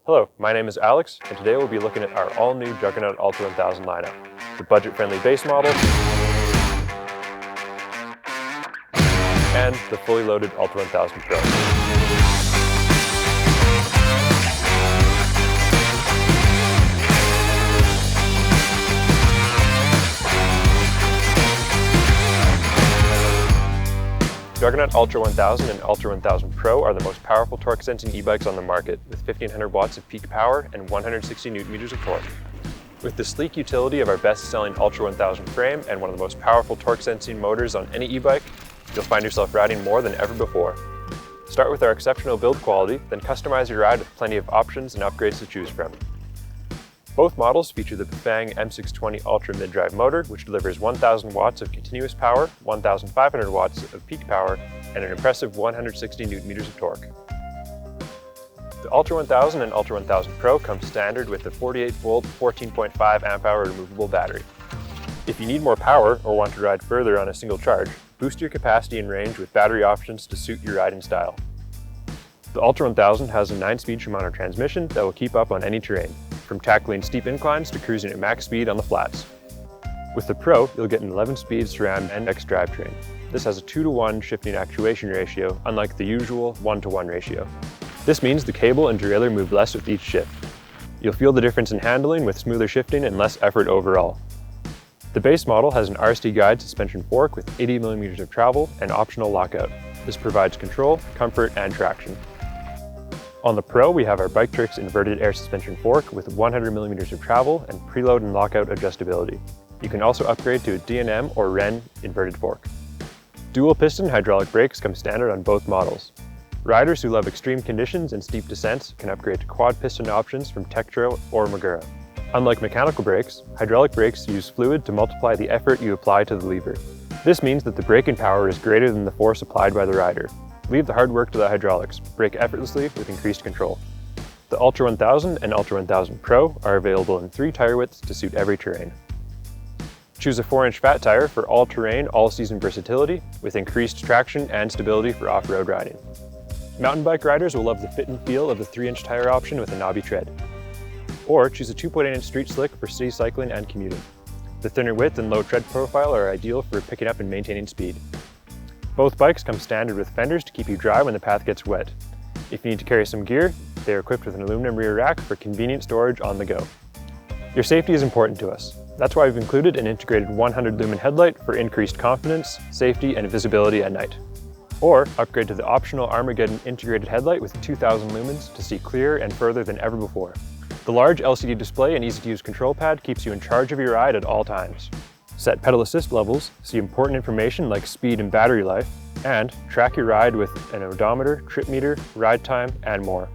Hello, my name is Alex, and today we'll be looking at our all-new Juggernaut Ultra 1000 lineup, the budget-friendly base model, and the fully loaded Ultra 1000 Pro. Juggernaut Ultra 1000 and Ultra 1000 Pro are the most powerful torque-sensing e-bikes on the market, with 1500 watts of peak power and 160 Nm of torque. With the sleek utility of our best-selling Ultra 1000 frame and one of the most powerful torque-sensing motors on any e-bike, you'll find yourself riding more than ever before. Start with our exceptional build quality, then customize your ride with plenty of options and upgrades to choose from. Both models feature the Bifang M620 Ultra mid-drive motor, which delivers 1000 watts of continuous power, 1500 watts of peak power, and an impressive 160 Nm of torque. The Ultra 1000 and Ultra 1000 Pro come standard with a 48-volt, 14.5 amp-hour removable battery. If you need more power or want to ride further on a single charge, boost your capacity and range with battery options to suit your riding style. The Ultra 1000 has a 9-speed Shimano transmission that will keep up on any terrain, from tackling steep inclines to cruising at max speed on the flats. With the Pro, you'll get an 11-speed SRAM NX drivetrain. This has a 2-to-1 shifting actuation ratio, unlike the usual 1-to-1 ratio. This means the cable and derailleur move less with each shift. You'll feel the difference in handling with smoother shifting and less effort overall. The base model has an RST guide suspension fork with 80 mm of travel and optional lockout. This provides control, comfort, and traction. On the Pro, we have our Biktrix inverted air suspension fork with 100 mm of travel and preload and lockout adjustability. You can also upgrade to a D&M or Ren inverted fork. Dual piston hydraulic brakes come standard on both models. Riders who love extreme conditions and steep descents can upgrade to quad piston options from Tektro or Magura. Unlike mechanical brakes, hydraulic brakes use fluid to multiply the effort you apply to the lever. This means that the braking power is greater than the force applied by the rider. Leave the hard work to the hydraulics. Brake effortlessly with increased control. The Ultra 1000 and Ultra 1000 Pro are available in 3 tire widths to suit every terrain. Choose a 4-inch fat tire for all-terrain, all-season versatility with increased traction and stability for off-road riding. Mountain bike riders will love the fit and feel of the 3-inch tire option with a knobby tread. Or choose a 2.8-inch street slick for city cycling and commuting. The thinner width and low tread profile are ideal for picking up and maintaining speed. Both bikes come standard with fenders to keep you dry when the path gets wet. If you need to carry some gear, they are equipped with an aluminum rear rack for convenient storage on the go. Your safety is important to us. That's why we've included an integrated 100 lumen headlight for increased confidence, safety, and visibility at night. Or upgrade to the optional Armageddon integrated headlight with 2000 lumens to see clearer and further than ever before. The large LCD display and easy-to-use control pad keeps you in charge of your ride at all times. Set pedal assist levels, see important information like speed and battery life, and track your ride with an odometer, trip meter, ride time, and more.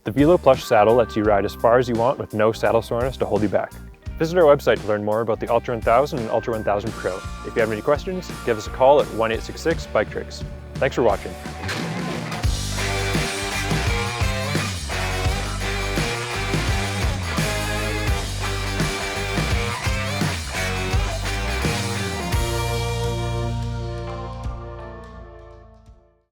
The Velo Plush saddle lets you ride as far as you want with no saddle soreness to hold you back. Visit our website to learn more about the Ultra 1000 and Ultra 1000 Pro. If you have any questions, give us a call at 1-866-BIKETRIX. Thanks for watching.